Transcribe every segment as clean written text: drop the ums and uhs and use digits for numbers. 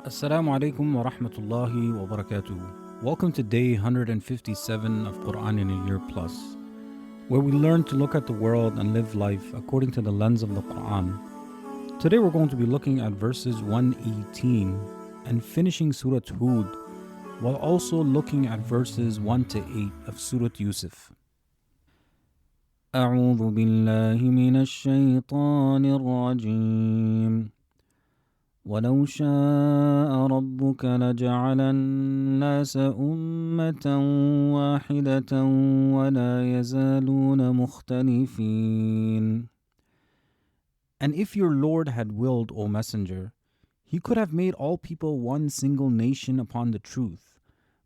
Assalamu alaikum wa rahmatullahi wa barakatuh. Welcome to day 157 of Qur'an in a Year Plus, where we learn to look at the world and live life according to the lens of the Qur'an. Today we're going to be looking at verses 118 and finishing Surah Hud, while also looking at verses 1 to 8 of Surah Yusuf. أعوذ بالله من الشيطان الرجيم ولو شاء ربك لجعل الناس أمة واحدة ولا يزالون مختلفين. And if your Lord had willed, O Messenger, He could have made all people one single nation upon the truth,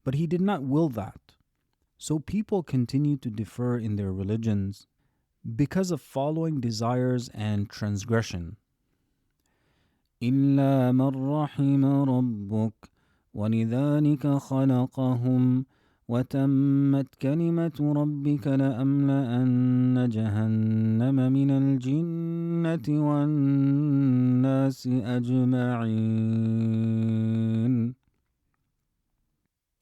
but He did not will that. So people continue to differ in their religions because of following desires and transgression. إلا من رحم ربك ولذلك خلقهم وتمت كلمة ربك لأملأن جهنم من الجنة والناس أجمعين.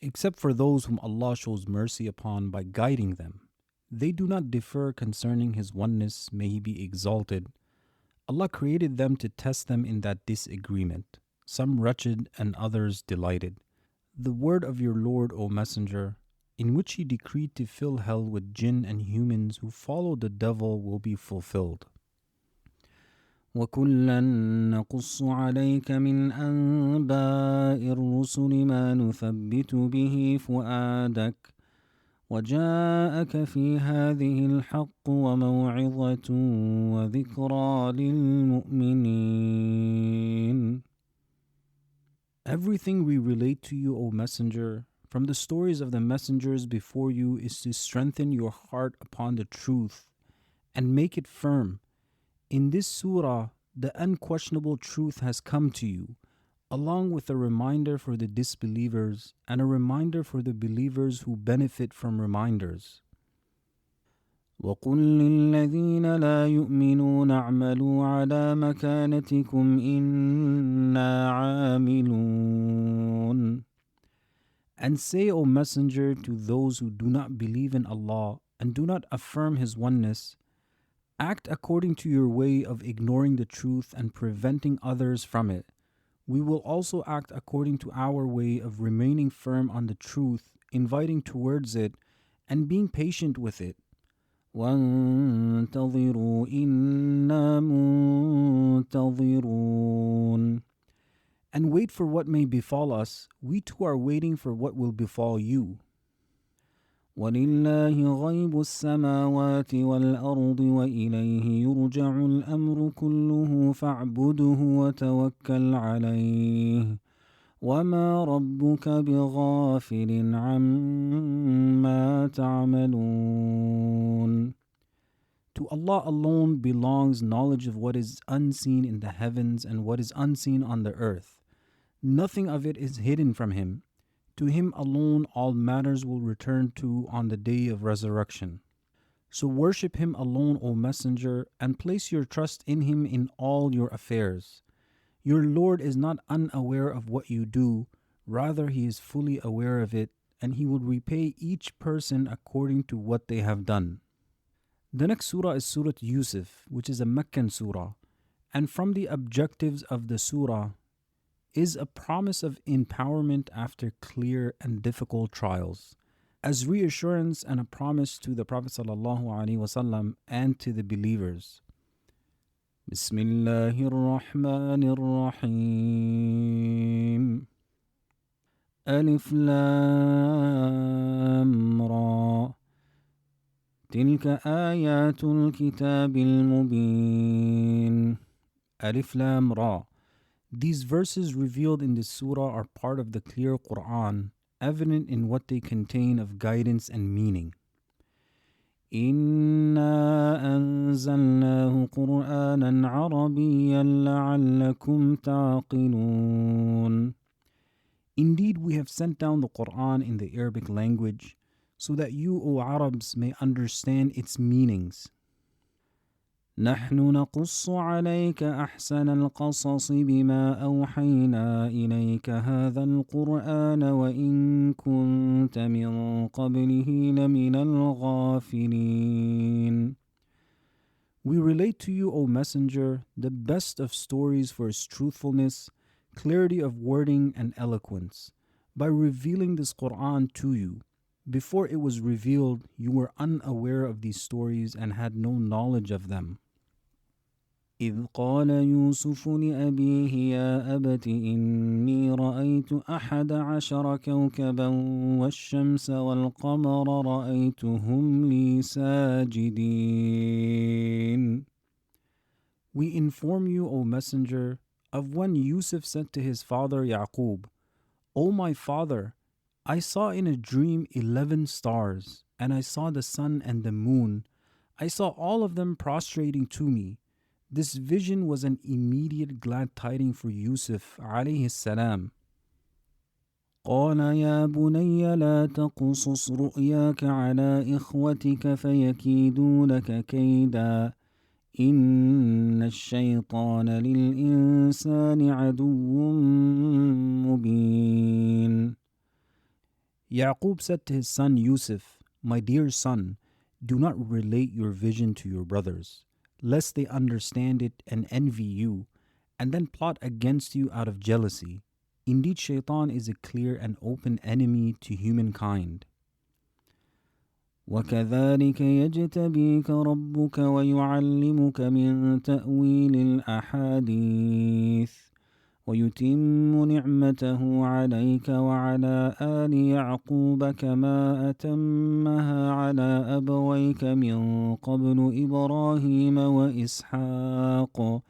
Except for those whom Allah shows mercy upon by guiding them. They do not differ concerning His oneness, may He be exalted. Allah created them to test them in that disagreement, some wretched and others delighted. The word of your Lord, O Messenger, in which He decreed to fill hell with jinn and humans who follow the devil, will be fulfilled. وَكُلًّا نَقُصُّ عَلَيْكَ مِنْ أَنْبَاءِ الرُّسُلِ مَا نُثَبِّتُ بِهِ فُؤَادَكَ وجاءك في هذه الحق وموعظة وذكرى للمؤمنين. Everything we relate to you, O Messenger, from the stories of the messengers before you, is to strengthen your heart upon the truth and make it firm. In this surah, the unquestionable truth has come to you, along with a reminder for the disbelievers and a reminder for the believers who benefit from reminders. وَقُلْ لِلَّذِينَ لَا يُؤْمِنُونَ اعْمَلُوا عَلَى مَكَانَتِكُمْ إِنَّا عَامِلُونَ. And say, O Messenger, to those who do not believe in Allah and do not affirm His oneness, act according to your way of ignoring the truth and preventing others from it. We will also act according to our way of remaining firm on the truth, inviting towards it, and being patient with it. وَانْتَظِرُوا إِنَّا مُنْتَظِرُونَ. And wait for what may befall us. We too are waiting for what will befall you. وَلِلَّهِ غَيْبُ السَّمَاوَاتِ وَالْأَرْضِ وَإِلَيْهِ يُرْجَعُ الْأَمْرُ كُلُّهُ فَاعْبُدْهُ وَتَوَكَّلْ عَلَيْهِ وَمَا رَبُّكَ بِغَافِلٍ عَمَّا تَعْمَلُونَ. To Allah alone belongs knowledge of what is unseen in the heavens and what is unseen on the earth. Nothing of it is hidden from Him. To Him alone all matters will return to on the day of resurrection. So worship Him alone, O Messenger, and place your trust in Him in all your affairs. Your Lord is not unaware of what you do, rather He is fully aware of it, and He will repay each person according to what they have done. The next surah is Surah Yusuf, which is a Meccan surah, and from the objectives of the surah is a promise of empowerment after clear and difficult trials, as reassurance and a promise to the Prophet ﷺ and to the believers. Bismillahir Rahmanir Rahim. Alif Lam Ra. تلك آيات الكتاب المبين. Alif Lam Ra. These verses revealed in this surah are part of the clear Qur'an, evident in what they contain of guidance and meaning. إِنَّا أَنزَلْنَاهُ قُرْآنًا عَرَبِيًّا لَعَلَّكُمْ تَعْقِلُونَ. Indeed, we have sent down the Qur'an in the Arabic language, so that you, O Arabs, may understand its meanings. نحن نقص عليك أحسن القصص بما أوحينا إليك هذا القرآن وإن كنت من قبله لمن الغافلين. We relate to you, O Messenger, the best of stories for its truthfulness, clarity of wording, and eloquence, by revealing this Qur'an to you. Before it was revealed, you were unaware of these stories and had no knowledge of them. إذ قال يوسف لأبيه يا أبت إني رأيت 11 كوكبا والشمس والقمر رأيتهم لي ساجدين. We inform you, O Messenger, of when Yusuf said to his father Yaqub, O my father, I saw in a dream 11 stars, and I saw the sun and the moon. I saw all of them prostrating to me. This vision was an immediate glad tiding for Yusuf alayhi salam. قال يا بني لا تقصص رؤياك على إخوتك فيكيدوا لك كيدا إن الشيطان للإنسان عدو مبين. Yaqub said to his son Yusuf, My dear son, do not relate your vision to your brothers, lest they understand it and envy you, and then plot against you out of jealousy. Indeed, Shaitan is a clear and open enemy to humankind. وكذلك يجتبيك ربك ويعلمك من تأويل الأحاديث ويتم نعمته عليك وعلى آل يعقوب كما أتمها على أبويك من قبل إبراهيم وإسحاق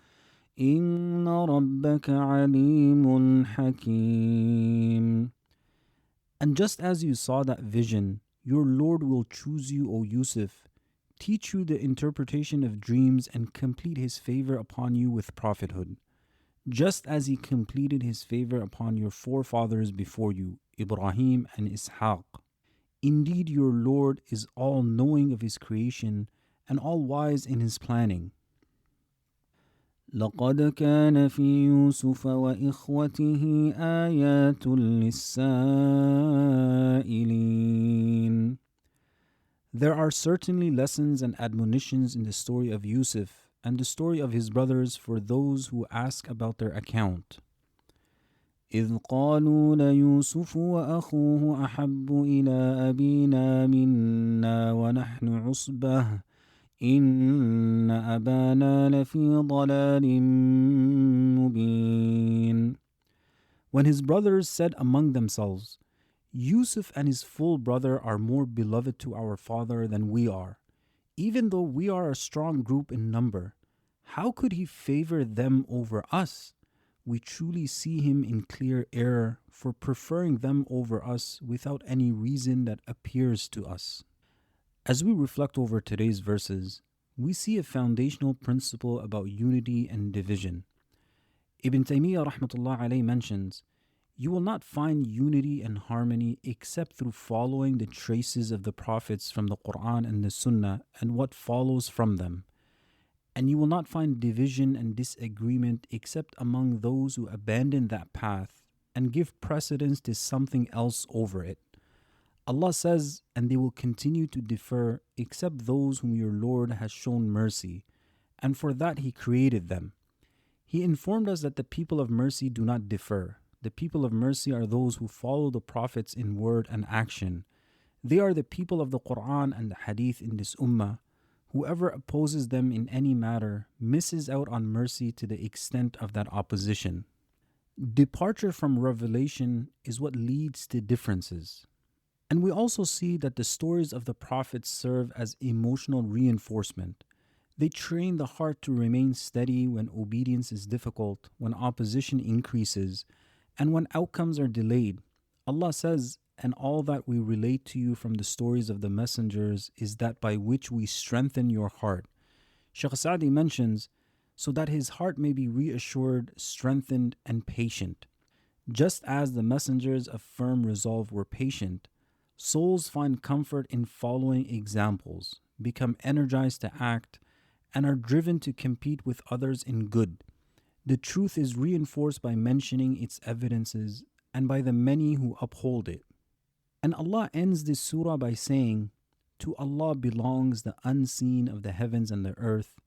إن ربك عليم حكيم. And just as you saw that vision, your Lord will choose you, O Yusuf, teach you the interpretation of dreams and complete his favor upon you with prophethood, just as he completed his favor upon your forefathers before you, Ibrahim and Ishaq. Indeed, your Lord is all knowing of his creation and all wise in his planning. لقد كان في يوسف وإخوته آيات للسائلين. There are certainly lessons and admonitions in the story of Yusuf and the story of his brothers for those who ask about their account. إذ قالوا ليوسف وأخوه أحب إلى أبينا منا ونحن عصبة إن أبانا لفي ضلال مبين. When his brothers said among themselves, Yusuf and his full brother are more beloved to our father than we are, even though we are a strong group in number. How could he favor them over us? We truly see him in clear error for preferring them over us without any reason that appears to us. As we reflect over today's verses, we see a foundational principle about unity and division. Ibn Taymiyyah rahmatullah alayhi mentions, You will not find unity and harmony except through following the traces of the prophets from the Qur'an and the Sunnah and what follows from them. And you will not find division and disagreement except among those who abandon that path and give precedence to something else over it. Allah says, and they will continue to differ except those whom your Lord has shown mercy, and for that He created them. He informed us that the people of mercy do not differ. The people of mercy are those who follow the prophets in word and action. They are the people of the Qur'an and the Hadith in this ummah. Whoever opposes them in any matter misses out on mercy to the extent of that opposition. Departure from revelation is what leads to differences. And we also see that the stories of the prophets serve as emotional reinforcement. They train the heart to remain steady when obedience is difficult, when opposition increases, and when outcomes are delayed. Allah says, and all that we relate to you from the stories of the messengers is that by which we strengthen your heart. Shaykh Sa'di mentions, so that his heart may be reassured, strengthened, and patient. Just as the messengers of firm resolve were patient, souls find comfort in following examples, become energized to act, and are driven to compete with others in good. The truth is reinforced by mentioning its evidences and by the many who uphold it. And Allah ends this surah by saying, "To Allah belongs the unseen of the heavens and the earth.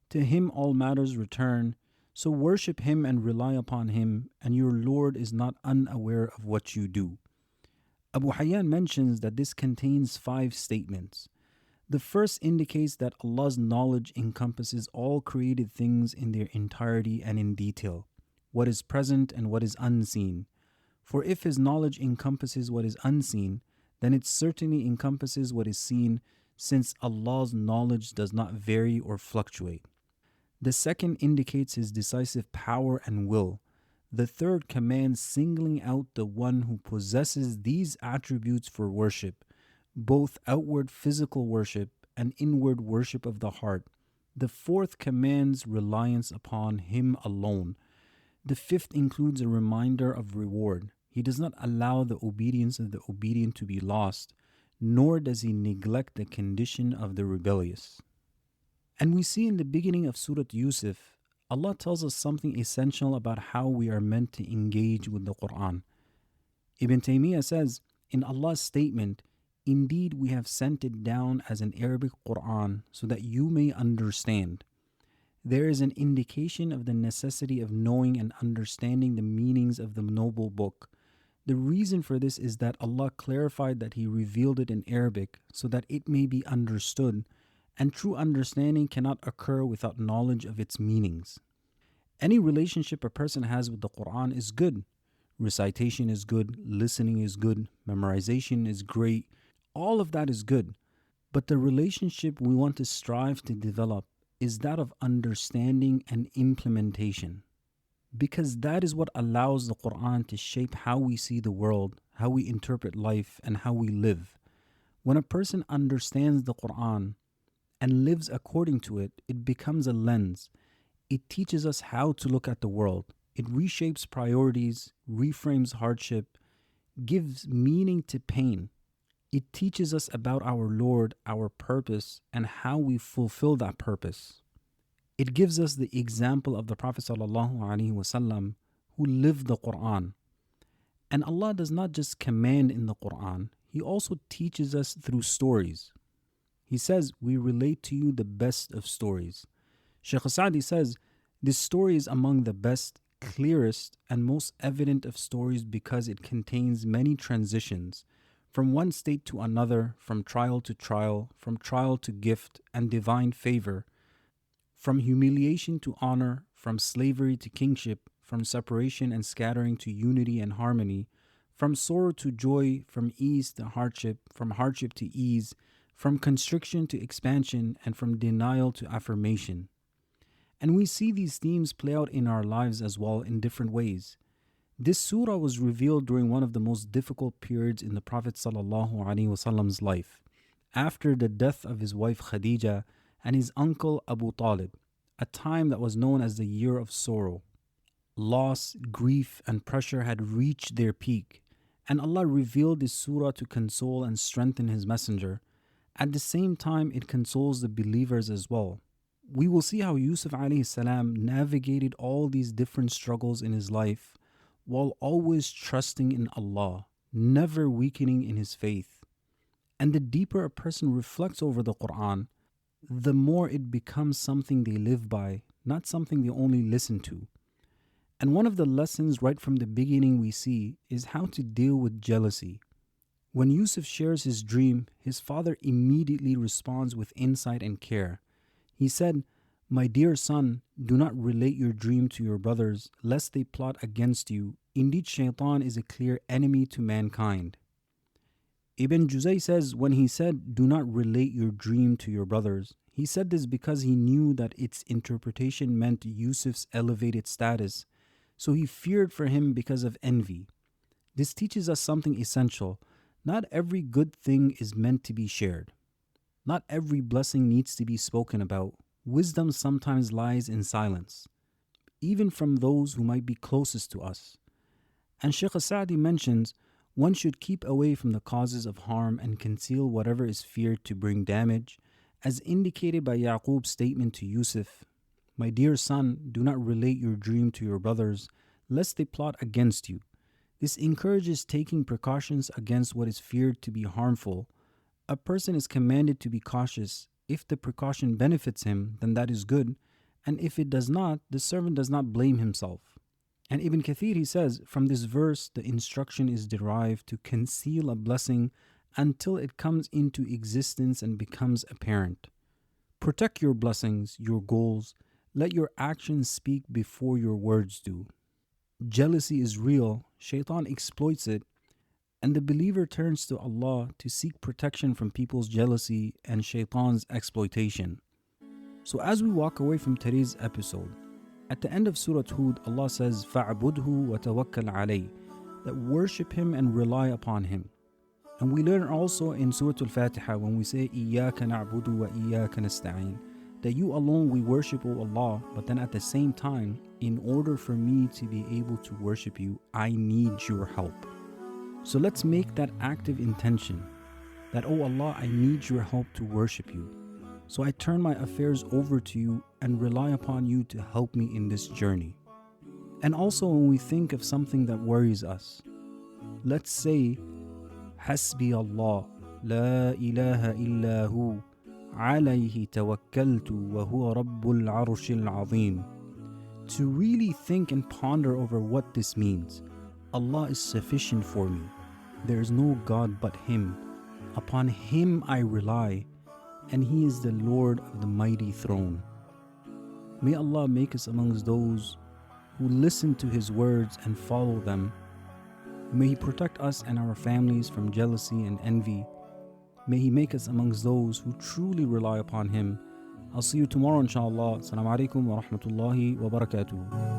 To Him all matters return. So worship Him and rely upon Him, and your Lord is not unaware of what you do." Abu Hayyan mentions that this contains 5 statements. The first indicates that Allah's knowledge encompasses all created things in their entirety and in detail, what is present and what is unseen. For if His knowledge encompasses what is unseen, then it certainly encompasses what is seen, since Allah's knowledge does not vary or fluctuate. The second indicates His decisive power and will. The third commands singling out the one who possesses these attributes for worship, both outward physical worship and inward worship of the heart. The fourth commands reliance upon Him alone. The fifth includes a reminder of reward. He does not allow the obedience of the obedient to be lost, nor does He neglect the condition of the rebellious. And we see in the beginning of Surah Yusuf, Allah tells us something essential about how we are meant to engage with the Qur'an. Ibn Taymiyyah says, in Allah's statement, "Indeed, we have sent it down as an Arabic Qur'an so that you may understand." There is an indication of the necessity of knowing and understanding the meanings of the noble book. The reason for this is that Allah clarified that He revealed it in Arabic so that it may be understood, and true understanding cannot occur without knowledge of its meanings. Any relationship a person has with the Qur'an is good. Recitation is good, listening is good, memorization is great. All of that is good. But the relationship we want to strive to develop is that of understanding and implementation. Because that is what allows the Qur'an to shape how we see the world, how we interpret life, and how we live. When a person understands the Qur'an and lives according to it, it becomes a lens. It teaches us how to look at the world. It reshapes priorities, reframes hardship, gives meaning to pain. It teaches us about our Lord, our purpose, and how we fulfill that purpose. It gives us the example of the Prophet ﷺ who lived the Qur'an. And Allah does not just command in the Qur'an, He also teaches us through stories. He says, "We relate to you the best of stories." Shaykh Sa'di says, "This story is among the best, clearest, and most evident of stories because it contains many transitions, from one state to another, from trial to gift and divine favor, from humiliation to honor, from slavery to kingship, from separation and scattering to unity and harmony, from sorrow to joy, from ease to hardship, from hardship to ease, from constriction to expansion, and from denial to affirmation." And we see these themes play out in our lives as well in different ways. This surah was revealed during one of the most difficult periods in the Prophet ﷺ's life, after the death of his wife Khadija and his uncle Abu Talib, a time that was known as the year of sorrow. Loss, grief, and pressure had reached their peak, and Allah revealed this surah to console and strengthen His messenger. At the same time, it consoles the believers as well. We will see how Yusuf alayhi salam navigated all these different struggles in his life while always trusting in Allah, never weakening in his faith. And the deeper a person reflects over the Qur'an, the more it becomes something they live by, not something they only listen to. And one of the lessons right from the beginning we see is how to deal with jealousy. When Yusuf shares his dream, his father immediately responds with insight and care. He said, "My dear son, do not relate your dream to your brothers, lest they plot against you. Indeed, Shaitan is a clear enemy to mankind." Ibn Juzay says, when he said, "Do not relate your dream to your brothers," he said this because he knew that its interpretation meant Yusuf's elevated status, so he feared for him because of envy. This teaches us something essential. Not every good thing is meant to be shared. Not every blessing needs to be spoken about. Wisdom sometimes lies in silence, even from those who might be closest to us. And Shaykh Sa'di mentions, one should keep away from the causes of harm and conceal whatever is feared to bring damage, As indicated by Yaqub's statement to Yusuf, "My dear son, do not relate your dream to your brothers, lest they plot against you." This encourages taking precautions against what is feared to be harmful. A person is commanded to be cautious. If the precaution benefits him, then that is good, and if it does not, the servant does not blame himself. And Ibn Kathir, he says, from this verse, the instruction is derived to conceal a blessing until it comes into existence and becomes apparent. Protect your blessings, your goals. Let your actions speak before your words do. Jealousy is real, shaitan exploits it, and the believer turns to Allah to seek protection from people's jealousy and shaitan's exploitation. So as we walk away from today's episode, at the end of Surah Hud, Allah says, فَاعْبُدْهُ وَتَوَكَّلْ عَلَيْهِ, that worship Him and rely upon Him. And we learn also in Surah Al-Fatiha when we say, إِيَّاكَ نَعْبُدُ وَإِيَّاكَ نَسْتَعِينُ, that you alone we worship, O Allah, but then at the same time, in order for me to be able to worship you, I need your help. So let's make that active intention that, oh Allah, I need your help to worship you. So I turn my affairs over to you and rely upon you to help me in this journey. And also when we think of something that worries us, let's say, Hasbi Allah, La ilaha illa hu, alayhi tawakkaltu wa huwa rabbul arshil azim. To really think and ponder over what this means. Allah is sufficient for me. There is no God but Him. Upon Him I rely, and He is the Lord of the mighty throne. May Allah make us amongst those who listen to His words and follow them. May He protect us and our families from jealousy and envy. May He make us amongst those who truly rely upon Him. I'll see you tomorrow inshallah. Assalamu alaikum wa rahmatullahi wa barakatuh.